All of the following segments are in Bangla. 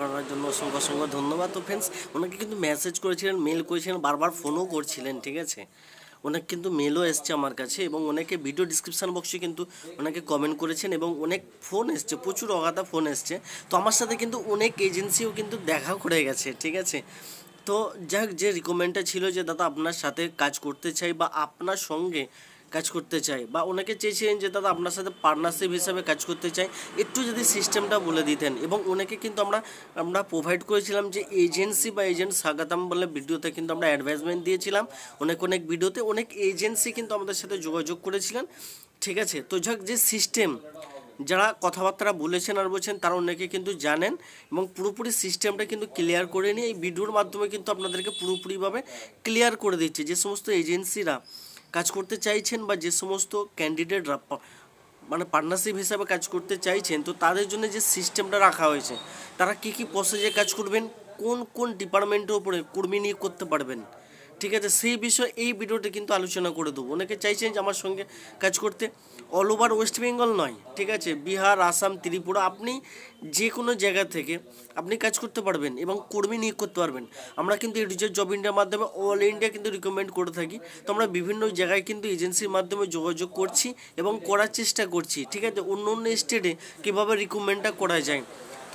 করার জন্য অসংখ্য অসংখ্য ধন্যবাদ। তো ফ্রেন্ডস, ওনাকে কিন্তু মেসেজ করেছিলেন, মেল করেছিলেন, বারবার ফোনও করছিলেন, ঠিক আছে। ওনাকে কিন্তু মেলও এসছে আমার কাছে এবং অনেকে ভিডিও ডিসক্রিপশান বক্সে কিন্তু ওনাকে কমেন্ট করেছেন এবং অনেক ফোন এসছে, প্রচুর অগাধা ফোন এসছে। তো আমার সাথে কিন্তু অনেক এজেন্সিও কিন্তু দেখা করে গেছে, ঠিক আছে। তো যাক, যে রিকমেন্ডটা ছিল যে দাদা আপনার সাথে কাজ করতে চাই বা আপনার সঙ্গে কাজ করতে চাই, বা ওনাকে চেয়েছিলেন যে দাদা আপনার সাথে পার্টনারশিপ হিসাবে কাজ করতে চাই, একটু যদি সিস্টেমটা বলে দিতেন। এবং ওনাকে কিন্তু আমরা প্রোভাইড করেছিলাম যে এজেন্সি বা এজেন্ট স্বাগতম বলে ভিডিওতে কিন্তু আমরা অ্যাডভাইসমেন্ট দিয়েছিলাম। অনেক ভিডিওতে অনেক এজেন্সি কিন্তু আমাদের সাথে যোগাযোগ করেছিলেন, ঠিক আছে। তো যাক, যে সিস্টেম যারা কথাবার্তা বলেছেন আর বলছেন তারা অনেকে কিন্তু জানেন এবং পুরোপুরি সিস্টেমটা কিন্তু ক্লিয়ার করে নিয়ে এই ভিডিওর মাধ্যমে কিন্তু আপনাদেরকে পুরোপুরিভাবে ক্লিয়ার করে দিচ্ছে। যে সমস্ত এজেন্সিরা কাজ করতে চাইছেন বা যে সমস্ত ক্যান্ডিডেটরা মানে পার্টনারশিপ হিসাবে কাজ করতে চাইছেন, তো তাদের জন্য যে সিস্টেমটা রাখা হয়েছে, তারা কী কী প্রসেসে কাজ করবেন, কোন কোন ডিপার্টমেন্টের উপরে কর্মী নিয়োগ করতে পারবেন, ঠিক আছে, সেই বিষয়ে এই ভিডিওতে কিন্তু আলোচনা করে দেবো। অনেকে চাইছেন যে আমার সঙ্গে কাজ করতে, অল ওভার ওয়েস্ট বেঙ্গল নয়, ঠিক আছে, বিহার, আসাম, ত্রিপুরা, আপনি যে কোনো জায়গা থেকে আপনি কাজ করতে পারবেন এবং কর্মী নিয়োগ করতে পারবেন। আমরা কিন্তু এডিজের জব ইন্ডিয়ার মাধ্যমে অল ইন্ডিয়া কিন্তু রিকমেন্ড করে থাকি। তো আমরা বিভিন্ন জায়গায় কিন্তু এজেন্সির মাধ্যমে যোগাযোগ করছি এবং করার চেষ্টা করছি, ঠিক আছে, অন্য অন্য স্টেটে কীভাবে রিকমেন্ডটা করা যায়।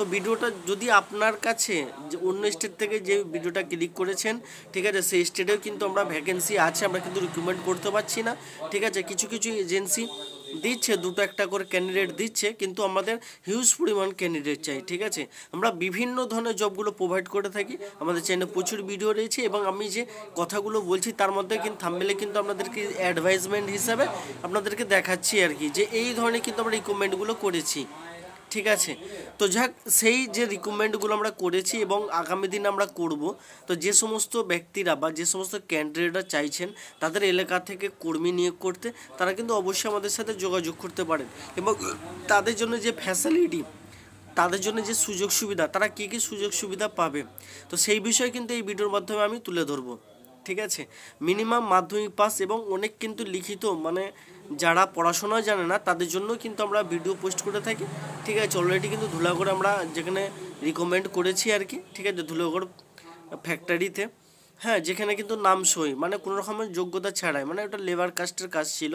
তো ভিডিওটা যদি আপনার কাছে যে অন্য স্টেট থেকে যে ভিডিওটা ক্লিক করেছেন, ঠিক আছে, সেই স্টেটেও কিন্তু আমরা ভ্যাকেন্সি আছে, আমরা কিন্তু রিকমেন্ড করতে পারছি না, ঠিক আছে। কিছু কিছু এজেন্সি দিচ্ছে, দুটো একটা করে ক্যান্ডিডেট দিচ্ছে, কিন্তু আমাদের হিউজ পরিমাণ ক্যান্ডিডেট চাই, ঠিক আছে। আমরা বিভিন্ন ধরনের জবগুলো প্রোভাইড করে থাকি, আমাদের চ্যানেলে প্রচুর ভিডিও রয়েছে এবং আমি যে কথাগুলো বলছি তার মধ্যে কিন্তু থাম্বনেলে কিন্তু আপনাদেরকে অ্যাডভাইসমেন্ট হিসাবে আপনাদেরকে দেখাচ্ছি আর কি, যে এই ধরনের কিন্তু আমরা রিকমেন্ডগুলো করেছি, ঠিক আছে। তো যাক, সেই যে রিকমেন্ডগুলো আমরা করেছি এবং আগামী দিনে আমরা করব, তো যে সমস্ত ব্যক্তিরা বা যে সমস্ত ক্যান্ডিডেটরা চাইছেন তাদের এলাকা থেকে কর্মী নিয়োগ করতে, তারা কিন্তু অবশ্যই আমাদের সাথে যোগাযোগ করতে পারেন এবং তাদের জন্য যে ফ্যাসিলিটি, তাদের জন্য যে সুযোগ সুবিধা, তারা কী কী সুযোগ সুবিধা পাবে, তো সেই বিষয়ে কিন্তু এই ভিডিওর মাধ্যমে আমি তুলে ধরবো, ঠিক আছে। মিনিমাম মাধ্যমিক পাস এবং অনেক কিন্তু লিখিত, মানে যারা পড়াশোনা জানে না তাদের জন্য কিন্তু আমরা ভিডিও পোস্ট করে থাকি, ঠিক আছে। অলরেডি কিন্তু ধুলাগড় আমরা যেখানে রিকমেন্ড করেছি আর কি, ঠিক আছে, ধুলাগড় ফ্যাক্টরিতে, হ্যাঁ, যেখানে কিন্তু নাম সই, মানে কোনো রকমের যোগ্যতা ছাড়াই, মানে ওটা লেবার কাস্টের কাজ ছিল।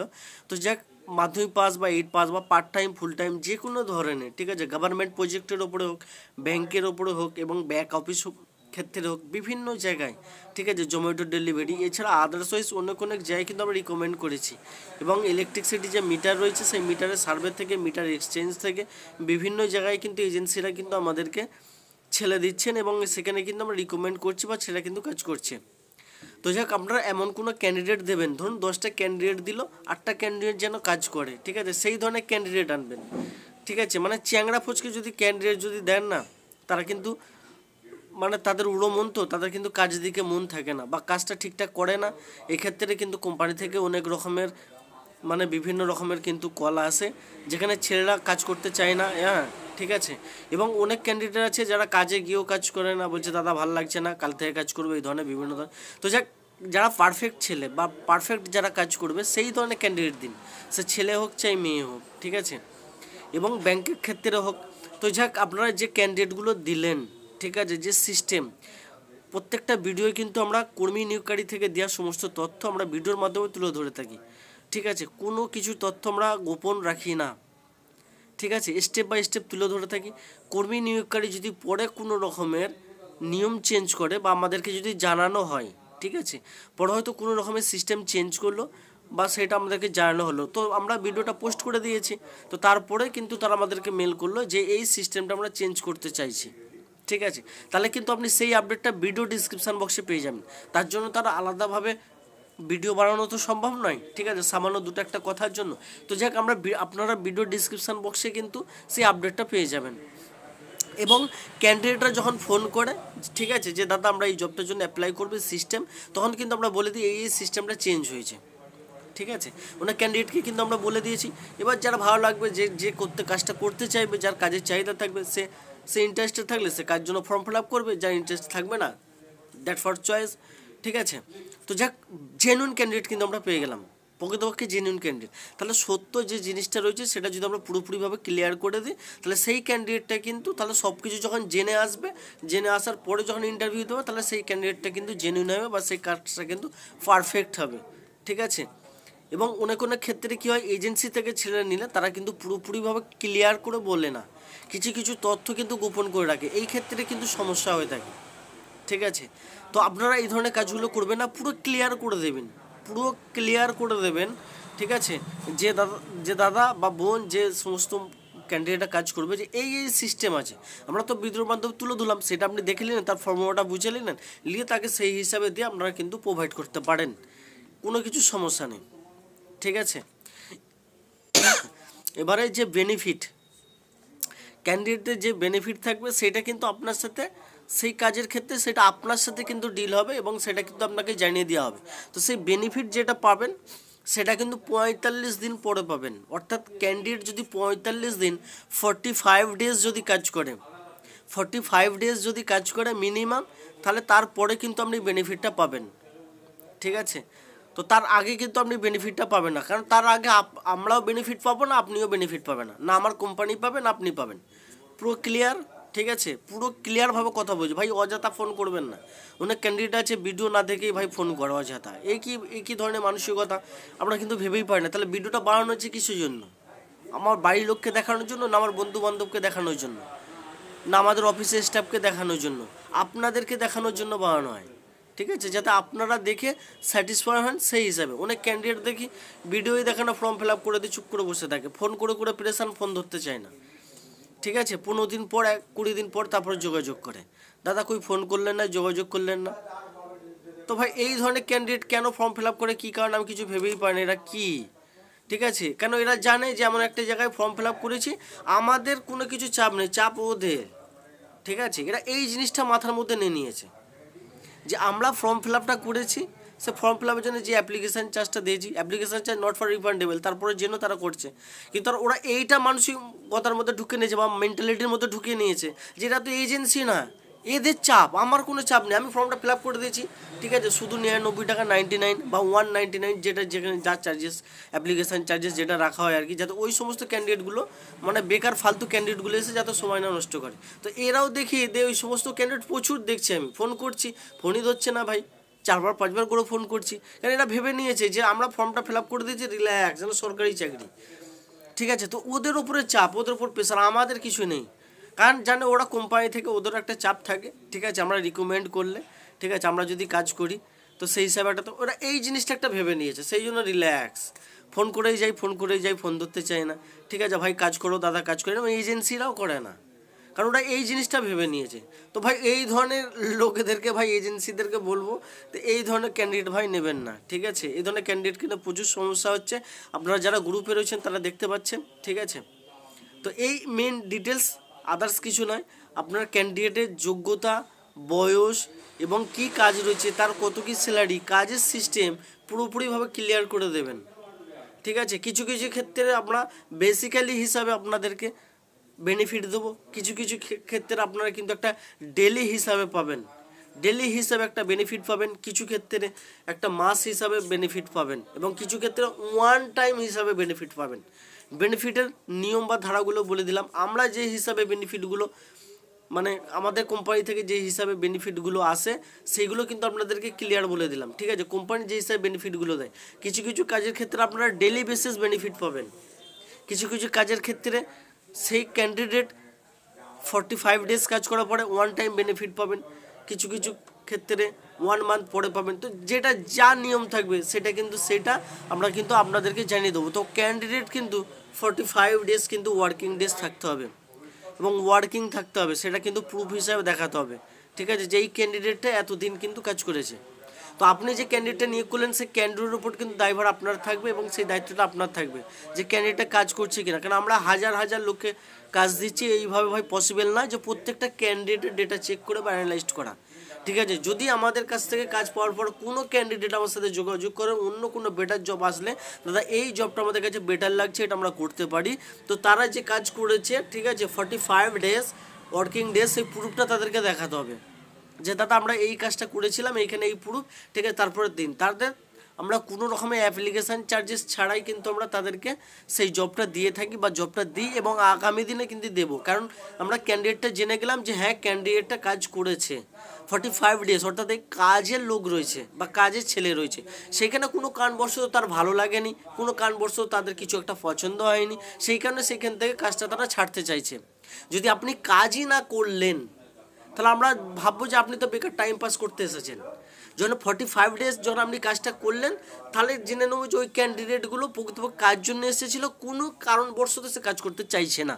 তো যাক, মাধ্যমিক পাস বা 8 পাস বা পার্ট টাইম ফুল টাইম যে কোনো ধরনের, ঠিক আছে, গভর্নমেন্ট প্রজেক্টের ওপরে হোক, ব্যাংকের ওপরে হোক এবং ব্যাক অফিস ক্ষেত্রে হোক, বিভিন্ন জায়গায়, ঠিক আছে, জোম্যাটো ডেলিভারি, এছাড়া আদার্সওয়াইজ অনেক জায়গায় কিন্তু আমরা রিকমেন্ড করেছি। এবং ইলেকট্রিসিটি যে মিটার রয়েছে সেই মিটারের সার্ভে থেকে, মিটার এক্সচেঞ্জ থেকে বিভিন্ন জায়গায় কিন্তু এজেন্সিরা কিন্তু আমাদেরকে ছেলে দিচ্ছেন এবং সেখানে কিন্তু আমরা রিকমেন্ড করছি বা ছেলে কিন্তু কাজ করছে। তো যাক, আপনারা এমন কোনো ক্যান্ডিডেট দেবেন, ধরুন 10টা ক্যান্ডিডেট দিল, 8টা ক্যান্ডিডেট যেন কাজ করে, ঠিক আছে, সেই ধরনের ক্যান্ডিডেট আনবেন, ঠিক আছে। মানে চ্যাংড়া ফচকে যদি ক্যান্ডিডেট যদি দেন না, তারা কিন্তু মানে তাদের উড়ো মন, তো তাদের কিন্তু কাজের দিকে মন থাকে না বা কাজটা ঠিকঠাক করে না। এক্ষেত্রে কিন্তু কোম্পানি থেকে অনেক রকমের মানে বিভিন্ন রকমের কিন্তু কল আসে, যেখানে ছেলেরা কাজ করতে চায় না, হ্যাঁ, ঠিক আছে। এবং অনেক ক্যান্ডিডেট আছে যারা কাজে গিয়েও কাজ করে না, বলছে দাদা ভালো লাগছে না, কাল থেকে কাজ করবে, এই ধরনের বিভিন্ন ধরনের। তো যাক, যারা পারফেক্ট ছেলে বা পারফেক্ট যারা কাজ করবে সেই ধরনের ক্যান্ডিডেট দিন, সে ছেলে হোক চাই মেয়ে হোক, ঠিক আছে, এবং ব্যাংকের ক্ষেত্রে হোক। তো যাক, আপনারা যে ক্যান্ডিডেটগুলো দিলেন, ঠিক আছে, যে সিস্টেম, প্রত্যেকটা ভিডিও কিন্তু আমরা কর্মী নিয়োগকারী থেকে দেওয়া সমস্ত তথ্য আমরা ভিডিওর মাধ্যমে তুলে ধরে থাকি, ঠিক আছে, কোনো কিছু তথ্য আমরা গোপন রাখি না, ঠিক আছে, স্টেপ বাই স্টেপ তুলে ধরে থাকি। কর্মী নিয়োগকারী যদি পরে কোনো রকমের নিয়ম চেঞ্জ করে বা আমাদেরকে যদি জানানো হয়, ঠিক আছে, পরে হয়তো কোনো রকমের সিস্টেম চেঞ্জ করলো বা সেটা আমাদেরকে জানানো হলো, তো আমরা ভিডিওটা পোস্ট করে দিয়েছি, তো তারপরে কিন্তু তারা আমাদেরকে মেল করলো যে এই সিস্টেমটা আমরা চেঞ্জ করতে চাইছি, ঠিক আছে। তাহলে কিন্তু আপনি সেই আপডেটটা ভিডিও ডিসক্রিপশান বক্সে পেয়ে যাবেন। তার জন্য তারা আলাদাভাবে ভিডিও বানানো তো সম্ভব নয়, ঠিক আছে, সামান্য দুটো একটা কথার জন্য। তো যাক, আপনারা ভিডিও ডিসক্রিপশান বক্সে কিন্তু সেই আপডেটটা পেয়ে যাবেন। এবং ক্যান্ডিডেটরা যখন ফোন করে, ঠিক আছে, যে দাদা আমরা এই জবটার জন্য অ্যাপ্লাই করবে সিস্টেম, তখন কিন্তু আমরা বলে দিই এই সিস্টেমটা চেঞ্জ হয়েছে, ঠিক আছে। ওনার ক্যান্ডিডেটকে কিন্তু আমরা বলে দিয়েছি। এবার যারা ভালো লাগবে, যে কাজটা করতে চাইবে, যার কাজের চাহিদা থাকবে, সে ইন্টারেস্টেড থাকলে সে কাজ জন্য ফর্ম ফিল আপ করবে, যার ইন্টারেস্ট থাকবে না, দ্যাট ফর চয়েস, ঠিক আছে। তো যাক, জেনুইন ক্যান্ডিডেট কিন্তু আমরা পেয়ে গেলাম, প্রকৃতপক্ষে জেনুইন ক্যান্ডিডেট। তাহলে সত্য যে জিনিসটা রয়েছে সেটা যদি আমরা পুরোপুরিভাবে ক্লিয়ার করে দিই, তাহলে সেই ক্যান্ডিডেটটা কিন্তু তাহলে সব কিছু যখন জেনে আসবে, জেনে আসার পরে যখন ইন্টারভিউ দেবে, তাহলে সেই ক্যান্ডিডেটটা কিন্তু জেনুইন হবে বা সেই কাজটা কিন্তু পারফেক্ট হবে, ঠিক আছে। এবং অনেক অনেক ক্ষেত্রে কী হয়, এজেন্সি থেকে ছেড়ে নিলে তারা কিন্তু পুরোপুরিভাবে ক্লিয়ার করে বলে না, কিছু কিছু তথ্য কিন্তু গোপন করে রাখে, এই ক্ষেত্রে কিন্তু সমস্যা হয়ে থাকে, ঠিক আছে। তো আপনারা এই ধরনের কাজগুলো করবেন না, পুরো ক্লিয়ার করে দেবেন, পুরো ক্লিয়ার করে দেবেন, ঠিক আছে। যে দাদা বা বোন যে সমস্ত ক্যান্ডিডেটরা কাজ করবে, যে এই সিস্টেম আছে, আমরা তো ভিডিওর মাধ্যমে তুলে দিলাম, সেটা আপনি দেখে নিলেন, তার ফর্মুলাটা বুঝে নিলেন, নিয়ে তাকে সেই হিসাবে দিয়ে আপনারা কিন্তু প্রোভাইড করতে পারেন, কোনো কিছু সমস্যা নেই, ঠিক আছে। এবারে যে বেনিফিট, ক্যান্ডিডেটের যে বেনিফিট থাকবে সেটা কিন্তু আপনার সাথে, সেই কাজের ক্ষেত্রে সেটা আপনার সাথে কিন্তু ডিল হবে এবং সেটা কিন্তু আপনাকে জানিয়ে দেওয়া হবে। তো সেই বেনিফিট যেটা পাবেন সেটা কিন্তু 45 দিন পরে পাবেন, অর্থাৎ ক্যান্ডিডেট যদি 45 দিন 45 ডেজ যদি কাজ করে, 45 ডেজ যদি কাজ করে মিনিমাম, তাহলে তারপরে কিন্তু আপনি বেনিফিটটা পাবেন, ঠিক আছে। তো তার আগে কিন্তু আপনি বেনিফিটটা পাবেন না, কারণ তার আগে আমরাও বেনিফিট পাবো না, আপনিও বেনিফিট পাবেন না, না আমার কোম্পানি পাবে না আপনি পাবেন। পুরো ক্লিয়ার, ঠিক আছে, পুরো ক্লিয়ারভাবে কথা বলছি ভাই, অযথা ফোন করবেন না। অনেক ক্যান্ডিডেট আছে ভিডিও না দেখেই ভাই ফোন করে অযথা, এই কি ধরনের মানসিকতা আমরা কিন্তু ভেবেই পাই না। তাহলে ভিডিওটা বানানো হচ্ছে কিসের জন্য? আমার বাড়ির লোককে দেখানোর জন্য, না আমার বন্ধু বান্ধবকে দেখানোর জন্য, না আমাদের অফিসের স্টাফকে দেখানোর জন্য, আপনাদেরকে দেখানোর জন্য বানানো হয়, ঠিক আছে, যাতে আপনারা দেখে স্যাটিসফাই হন সেই হিসাবে। অনেক ক্যান্ডিডেট দেখি ভিডিওই দেখে না, ফর্ম ফিল আপ করে দিয়ে চুপ করে বসে থাকে, ফোন করে করে প্রেশান, ফোন ধরতে চায় না, ঠিক আছে। 15 দিন পর 20 দিন পর তারপরে যোগাযোগ করে, দাদা কই ফোন করলেন না, যোগাযোগ করলেন না। তো ভাই এই ধরনের ক্যান্ডিডেট কেন ফর্ম ফিল আপ করে, কী কারণ আমি কিছু ভেবেই পাই না, এরা কী, ঠিক আছে। কেন এরা জানে যে এমন একটা জায়গায় ফর্ম ফিল আপ করেছি, আমাদের কোনো কিছু চাপ নেই, চাপ ওদের, ঠিক আছে। এরা এই জিনিসটা মাথার মধ্যে নিয়ে নিয়েছে যে আমরা ফর্ম ফিল আপটা করেছি, সে ফর্ম ফিল আপের জন্য যে অ্যাপ্লিকেশান চার্জটা দিয়েছি, application charge not for refundable, তারপরে যেন তারা করছে, কিন্তু ওরা এইটা মানসিকতার মধ্যে ঢুকে নিয়েছে বা মেন্টালিটির মধ্যে ঢুকিয়ে নিয়েছে যে এটা তো এজেন্সি না, এদের চাপ, আমার কোনো চাপ নেই, আমি ফর্মটা ফিল আপ করে দিয়েছি, ঠিক আছে, শুধু 99 টাকা 99 বা 199 যেটা যেখানে যা চার্জেস, অ্যাপ্লিকেশান চার্জেস যেটা রাখা হয় আর কি, যাতে ওই সমস্ত ক্যান্ডিডেটগুলো মানে বেকার ফালতু ক্যান্ডিডেটগুলো এসে যাতে সময় না নষ্ট করে। তো এরাও দেখি ওই সমস্ত ক্যান্ডিডেট প্রচুর দেখছি, আমি ফোন করছি, ফোনই ধরছে না ভাই, 4বার 5বার করে ফোন করছি, কারণ এরা ভেবে নিয়েছে যে আমরা ফর্মটা ফিল আপ করে দিয়েছি, রিল্যাক্স, যেন সরকারি চাকরি, ঠিক আছে। তো ওদের উপরে চাপ, ওদের উপর প্রেশার, আমাদের কিছু নেই, কারণ জানে ওরা কোম্পানি থেকে ওদের একটা চাপ থাকে, ঠিক আছে, আমরা রিকমেন্ড করলে, ঠিক আছে, আমরা যদি কাজ করি তো সেই হিসাবে একটা, তো ওরা এই জিনিসটা একটা ভেবে নিয়েছে, সেই জন্য রিল্যাক্স, ফোন করেই যাই, ফোন ধরতে চায় না, ঠিক আছে, ভাই কাজ করো দাদা, কাজ করে না, এজেন্সিরাও করে না, কারণ ওরা এই জিনিসটা ভেবে নিয়েছে। তো ভাই এই ধরনের লোকেদেরকে, ভাই এজেন্সিদেরকে বলবো, তো এই ধরনের ক্যান্ডিডেট ভাই নেবেন না, ঠিক আছে। এই ধরনের ক্যান্ডিডেট কিন্তু প্রচুর সমস্যা হচ্ছে, আপনারা যারা গ্রুপে রয়েছেন তারা দেখতে পাচ্ছেন, ঠিক আছে। তো এই মেন ডিটেলস, আদার্স কিছু নয়, আপনার ক্যান্ডিডেটের যোগ্যতা, বয়স এবং কি কাজ রয়েছে, তার কত কি স্যালারি, কাজের সিস্টেম পুরোপুরিভাবে ক্লিয়ার করে দেবেন, ঠিক আছে। কিছু কিছু ক্ষেত্রে আমরা বেসিক্যালি হিসাবে আপনাদেরকে বেনিফিট দেবো, কিছু কিছু ক্ষেত্রে আপনারা কিন্তু একটা ডেলি হিসাবে পাবেন, ডেলি হিসাবে একটা বেনিফিট পাবেন, কিছু ক্ষেত্রে একটা মাস হিসাবে বেনিফিট পাবেন এবং কিছু ক্ষেত্রে ওয়ান টাইম হিসাবে বেনিফিট পাবেন। বেনিফিটের নিয়ম বা ধারাগুলো বলে দিলাম, আমরা যে হিসাবে বেনিফিটগুলো মানে আমাদের কোম্পানি থেকে যে হিসাবে বেনিফিটগুলো আসে সেইগুলো কিন্তু আপনাদেরকে ক্লিয়ার বলে দিলাম, ঠিক আছে। কোম্পানি যে হিসাবে বেনিফিটগুলো দেয়, কিছু কিছু কাজের ক্ষেত্রে আপনারা ডেলি বেসিস বেনিফিট পাবেন, কিছু কিছু কাজের ক্ষেত্রে সেই ক্যান্ডিডেট 45 ডেজ কাজ করার পরে ওয়ান টাইম বেনিফিট পাবেন, কিছু কিছু ক্ষেত্রে 1 মান্থ পরে পাবেন। তো যেটা যা নিয়ম থাকবে সেটা আমরা কিন্তু আপনাদেরকে জানিয়ে দেবো। তো ক্যান্ডিডেট কিন্তু 45 ডেজ কিন্তু ওয়ার্কিং ডেজ থাকতে হবে এবং ওয়ার্কিং থাকতে হবে, সেটা কিন্তু প্রুফ হিসাবে দেখাতে হবে, ঠিক আছে, যে এই ক্যান্ডিডেটটা এতদিন কিন্তু কাজ করেছে। তো আপনি যে ক্যান্ডিডেটটা নিয়োগ করলেন সেই ক্যান্ডিডেটের উপর কিন্তু দায়ভার আপনার থাকবে এবং সেই দায়িত্বটা আপনার থাকবে যে ক্যান্ডিডেটটা কাজ করছে কিনা, কারণ আমরা হাজার হাজার লোককে কাজ দিচ্ছি, এইভাবে ভাই পসিবল না যে প্রত্যেকটা ক্যান্ডিডেটের ডেটা চেক করে বা অ্যানালাইজ করা, ঠিক আছে। যদি আমাদের কাছ থেকে কাজ পাওয়ার পর কোনো ক্যান্ডিডেট আমার সাথে যোগাযোগ করে অন্য কোনো বেটার জব আসলে, দাদা এই জবটা আমাদের কাছে বেটার লাগছে, এটা আমরা করতে পারি, তো তারা যে কাজ করেছে, ঠিক আছে, 45 ডেজ ওয়ার্কিং ডেজ, সেই প্রুফটা তাদেরকে দেখাতে হবে যে দাদা আমরা এই কাজটা করেছিলাম, এইখানে এই প্রুফ, ঠিক আছে, তারপরের দিন তাদের আমরা কোনো রকমের অ্যাপ্লিকেশান চার্জেস ছাড়াই কিন্তু আমরা তাদেরকে সেই জবটা দিয়ে থাকি বা জবটা দিই, এবং আগামী দিনে কিন্তু দেবো। কারণ আমরা ক্যান্ডিডেটটা জেনে গেলাম যে হ্যাঁ ক্যান্ডিডেটটা কাজ করেছে 45 ডেজ, অর্থাৎ এই কাজের লোক রয়েছে বা কাজের ছেলে রয়েছে, সেখানে কোনো কারণবশত তার ভালো লাগেনি, কোনো কারণবশত তাদের কিছু একটা পছন্দ হয়নি, সেই কারণে সেখান থেকে কাজটা তারা ছাড়তে চাইছে। যদি আপনি কাজই না করলেন তাহলে আমরা ভাববো যে আপনি তো বেকার টাইম পাস করতে এসেছেন। যখন 45 ডেজ যখন আপনি কাজটা করলেন, তাহলে জেনে নেবো যে ওই ক্যান্ডিডেটগুলো প্রকৃতপক্ষে কাজ জন্য এসেছিলো, কোনো কারণবশত সে কাজ করতে চাইছে না।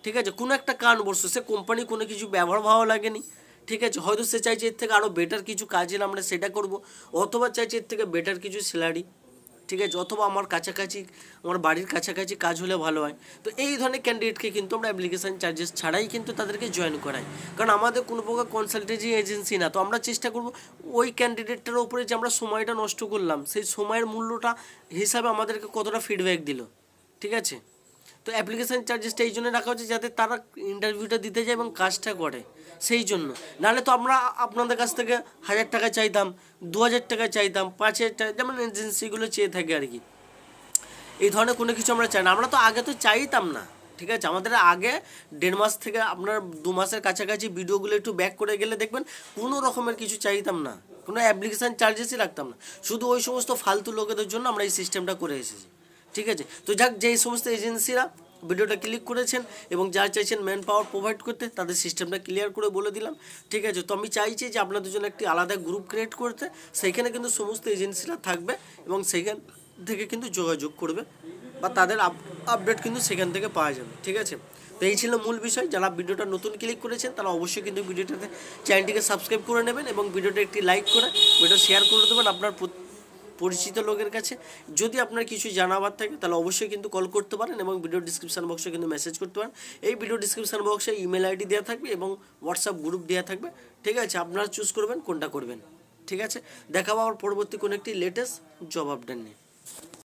ঠিক আছে, কোনো একটা কারণবশত সে কোম্পানি কোনো কিছু ব্যবহার ভালো লাগেনি। ঠিক আছে, হয়তো সে চাইছে এর থেকে আরও বেটার কিছু কাজ এলে আমরা সেটা করব, অথবা চাইছে এর থেকে বেটার কিছু স্যালারি। ঠিক আছে, অথবা আমার কাছাকাছি, আমার বাড়ির কাছাকাছি কাজ হলে ভালো হয়। তো এই ধরনের ক্যান্ডিডেটকে কিন্তু আমরা অ্যাপ্লিকেশান চার্জেস ছাড়াই কিন্তু তাদেরকে জয়েন করাই, কারণ আমাদের কোনো প্রকার কনসালটেন্সি এজেন্সি না। তো আমরা চেষ্টা করব ওই ক্যান্ডিডেটটার উপরে যে আমরা সময়টা নষ্ট করলাম, সেই সময়ের মূল্যটা হিসাবে আমাদেরকে কতটা ফিডব্যাক দিল। ঠিক আছে, তো অ্যাপ্লিকেশান চার্জেসটা এই জন্য রাখা হচ্ছে যাতে তারা ইন্টারভিউটা দিতে যায় এবং কাজটা করে, সেই জন্য। নাহলে তো আমরা আপনাদের কাছ থেকে 1000 টাকা চাইতাম, 2000 টাকা চাইতাম, 5000 টাকা, যেমন এজেন্সিগুলো চেয়ে থাকে আর কি। এই ধরনের কোনো কিছু আমরা চাই না, আমরা তো আগে তো চাইতাম না। ঠিক আছে, আমাদের আগে 1.5 মাস থেকে আপনার 2 মাসের কাছাকাছি ভিডিওগুলো একটু ব্যাক করে গেলে দেখবেন কোনো রকমের কিছু চাইতাম না, কোনো অ্যাপ্লিকেশান চার্জেসই রাখতাম না। শুধু ওই সমস্ত ফালতু লোকেদের জন্য আমরা এই সিস্টেমটা করে এসেছি। ঠিক আছে, তো যাক, যেই সমস্ত এজেন্সিরা ভিডিওটা ক্লিক করেছেন এবং যা চাইছেন ম্যান পাওয়ার প্রোভাইড করতে, তাদের সিস্টেমটা ক্লিয়ার করে বলে দিলাম। ঠিক আছে, তো আমি চাইছি যে আপনাদের জন্য একটি আলাদা গ্রুপ ক্রিয়েট করতে, সেইখানে কিন্তু সমস্ত এজেন্সিরা থাকবে এবং সেইখান থেকে কিন্তু যোগাযোগ করবে বা তাদের আপডেট কিন্তু সেখান থেকে পাওয়া যাবে। ঠিক আছে, তো এই ছিল মূল বিষয়। যারা ভিডিওটা নতুন ক্লিক করেছেন তারা অবশ্যই কিন্তু ভিডিওটাতে চ্যানেলটিকে সাবস্ক্রাইব করে নেবেন এবং ভিডিওটা একটি লাইক করে ভিডিও শেয়ার করে দেবেন আপনার পরিচিত লোকের কাছে। যদি আপনার কিছু জানাবার থাকে তাহলে অবশ্যই কিন্তু কল করতে পারেন এবং ভিডিও ডিসক্রিপশান বক্সে কিন্তু মেসেজ করতে পারেন। এই ভিডিও ডিসক্রিপশান বক্সে ইমেল আইডি দেওয়া থাকবে এবং হোয়াটসঅ্যাপ গ্রুপ দেওয়া থাকবে। ঠিক আছে, আপনারা চুজ করবেন কোনটা করবেন। ঠিক আছে, দেখাবো আমার পরবর্তী কোনো একটি লেটেস্ট জব আপডেট নিয়ে।